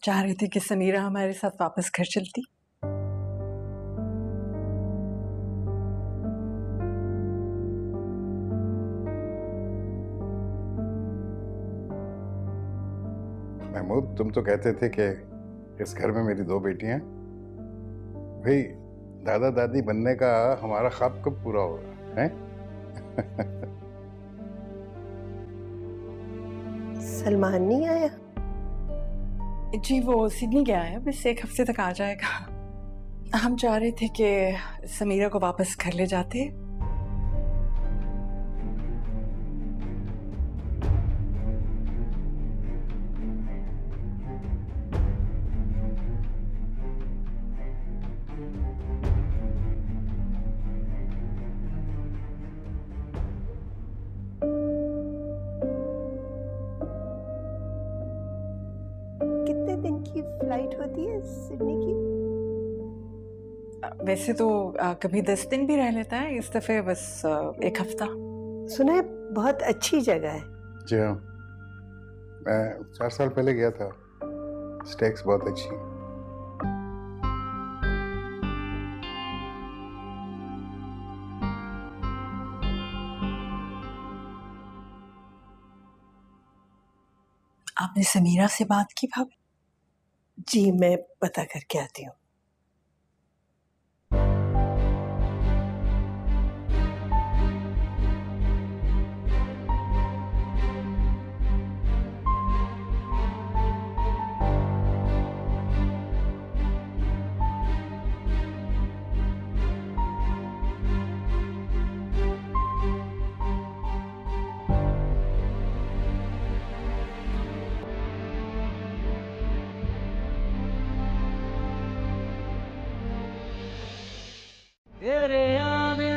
चाह रही थी कि समीरा हमारे साथ वापस घर चलती। महमूद, तुम तो कहते थे कि इस घर में मेरी 2 बेटियां। भाई, दादा दादी बनने का हमारा ख्वाब कब पूरा होगा है? सलमान नहीं आया? जी वो सिडनी गया है, बस 1 हफ्ते तक आ जाएगा। हम चाह रहे थे कि समीरा को वापस घर ले जाते। कितने दिन की फ्लाइट होती है सिडनी की? वैसे तो कभी 10 दिन भी रह लेता है, इस दफे बस 1 हफ्ता। सुना है बहुत अच्छी जगह है। जी हाँ, मैं 4 साल पहले गया था। स्टेक्स बहुत अच्छी हैं। आपने समीरा से बात की भाभी? जी मैं पता करके आती हूँ। तेरे आने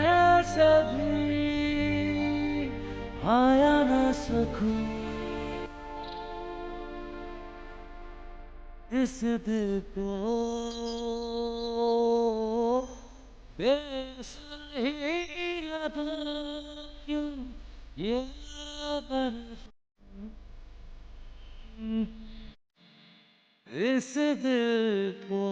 से भी आया न सकूं इस दिल को बेसही लगा क्यों ये बर्फ इस दिल को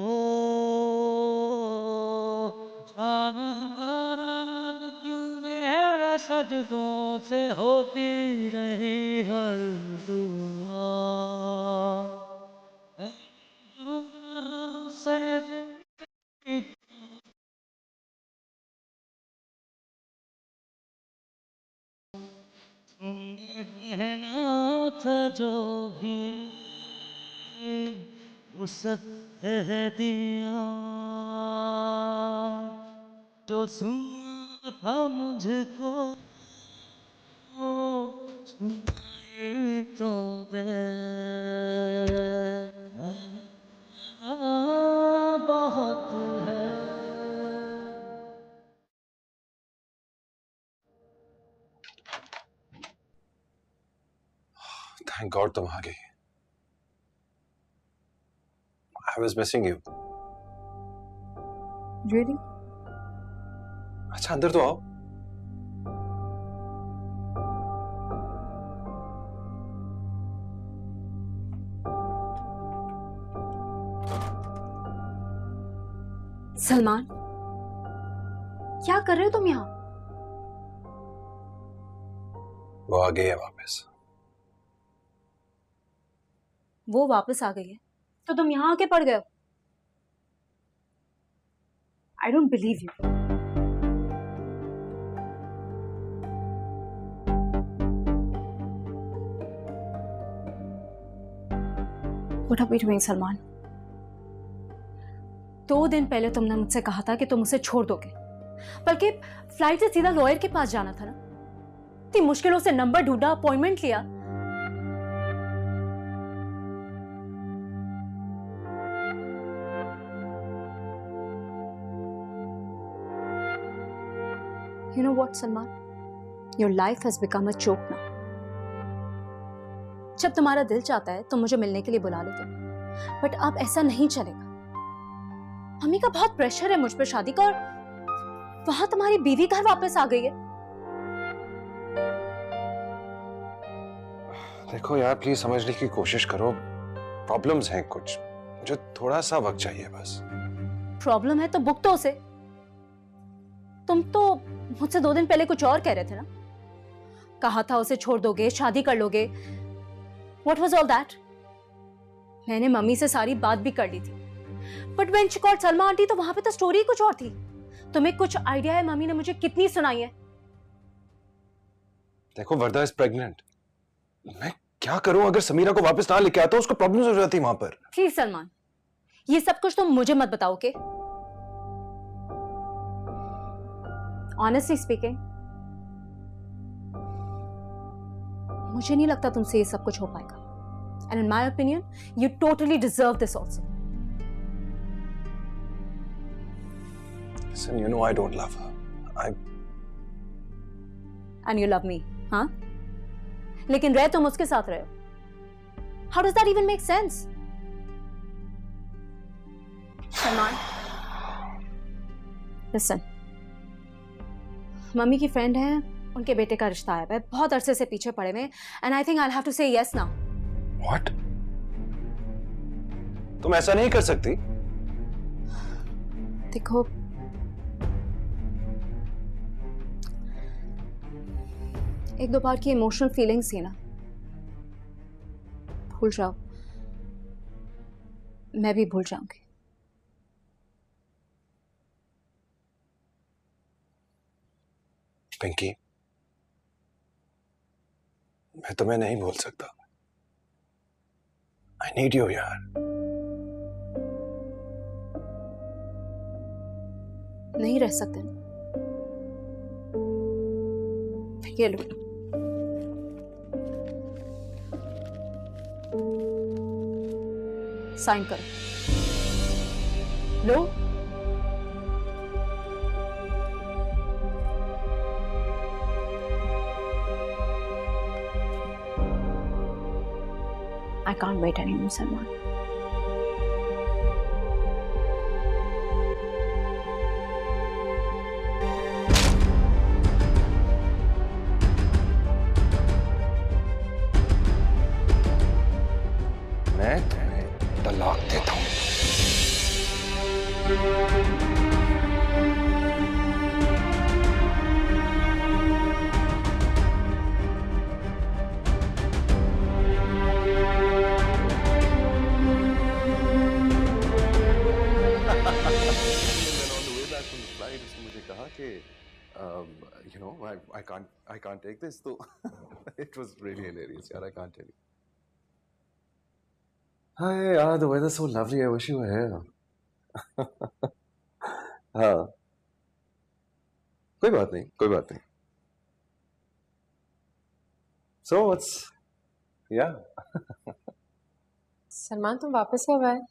क्यों मेरा सजदों से होती रही हर दुआ था जो भी उसे दिया जो सुना था मुझको सुनाई तो दे बहुत है। Thank God तुम आ गई। I was missing you. Really? अच्छा अंदर तो आओ। सलमान, क्या कर रहे हो तुम यहाँ? वो आ गई है वापस। वो वापस आ गई है तो तुम यहाँ आके पड़ गए हो? I don't believe you. What are we doing, Salman? 2 दिन पहले तुमने मुझसे कहा था कि तुम उसे छोड़ दोगे, बल्कि फ्लाइट से सीधा लॉयर के पास जाना था ना। इतनी मुश्किलों से नंबर ढूंढा, अपॉइंटमेंट लिया। You know what, Salman? Your life has become a joke now. जब तुम्हारा दिल चाहता है तो मुझे मिलने के लिए बुला लेते हो, बट अब ऐसा नहीं चलेगा। मम्मी का बहुत प्रेशर है मुझ पर शादी का, और वहां तुम्हारी बीवी घर वापस आ गई है। देखो यार, प्लीज समझने की कोशिश करो। प्रॉब्लम्स हैं कुछ, मुझे थोड़ा सा वक्त चाहिए बस। प्रॉब्लम है तो बुक तो उसे। तुम तो मुझसे 2 दिन पहले कुछ और कह रहे थे ना। कहा था उसे छोड़ दोगे, शादी कर लोगे। What was all that? मैंने मम्मी से सारी बात भी कर ली थी, but when she called Salma aunty तो वहां पे तो स्टोरी कुछ और थी। तुम्हें कुछ आइडिया है मम्मी ने मुझे कितनी सुनाई है? देखो वर्दा इज प्रेग्नेंट, मैं क्या करूं? अगर समीरा को वापस ना लेके आता उसको प्रॉब्लम्स हो जाती वहां पर। प्लीज सलमान, ये सब कुछ तुम मुझे मत बताओ, ओके? ऑनेस्टली स्पीकिंग, मुझे नहीं लगता तुमसे ये सब कुछ हो पाएगा। And in my opinion you totally deserve this also. Listen, you know I don't love her. And you love me, हाँ? लेकिन रह तुम उसके साथ रहे हो। How does that even make sense? Salman, listen, mummy की फ्रेंड है, उनके बेटे का रिश्ता आया है, बहुत अरसे से पीछे पड़े हुए, and I think I'll have to say yes now. What? तुम ऐसा नहीं कर सकती। देखो, एक दो बार की इमोशनल फीलिंग्स थी ना, भूल जाओ। मैं भी भूल जाऊंगी। पिंकी, मैं तुम्हें नहीं भूल सकता। I need you यार। नहीं रह सकते ना? ये लो, साइन करो। लो, I can't wait anymore, Salman. मैं तुम्हें तलाक देता हूं। मुझे कहा कि you know I can't take this, so it was really hilarious यार, I can't tell you. Hi, the weather's so lovely. I wish you were here. हाँ, कोई बात नहीं. So what's yeah? सलमान, तुम वापस कब आए?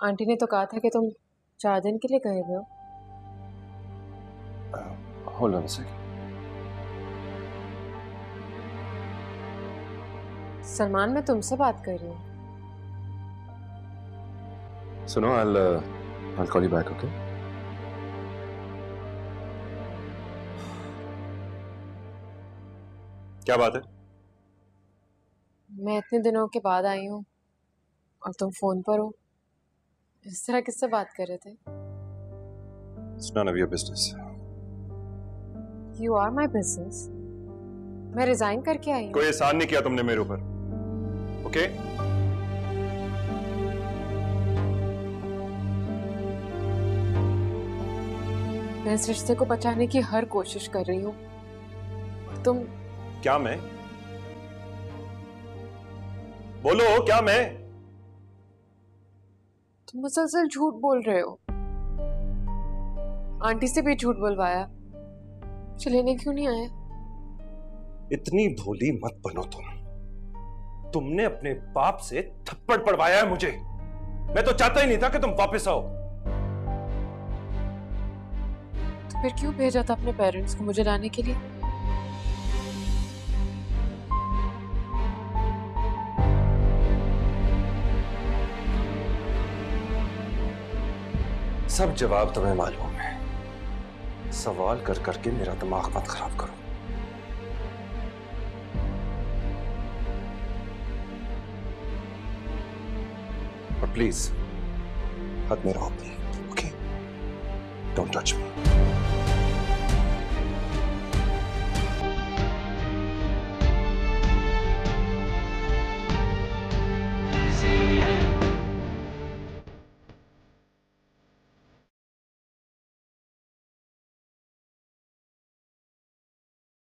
आंटी ने तो कहा था कि तुम 4 दिन के लिए गए हुए हो। Hold on a second. Salman, मैं तुमसे बात कर रही हूँ। सुनो, I'll call you back, okay? क्या बात है? मैं इतने दिनों के बाद आई हूँ और तुम फोन पर हो। इस तरह किससे बात कर रहे थे? It's none of your business. You are my business. मैं रिजाइन करके आई हूँ। कोई एहसान नहीं किया तुमने मेरे ऊपर, ओके? मैं इस रिश्ते को बचाने की हर कोशिश कर रही हूँ और तुम। क्या मैं? बोलो, क्या मैं? तुम मुसलसल झूठ बोल रहे हो। आंटी से भी झूठ बुलवाया, मुझे लेने क्यों नहीं आया? इतनी भोली मत बनो तुम। तुमने अपने बाप से थप्पड़ पड़वाया है मुझे। मैं तो चाहता ही नहीं था कि तुम वापस आओ। तो फिर क्यों भेजा था अपने पेरेंट्स को मुझे लाने के लिए? सब जवाब तुम्हें मालूम है। सवाल कर करके मेरा दिमाग मत खराब करो। प्लीज हाथ में रहो अपने, ओके? Don't touch me.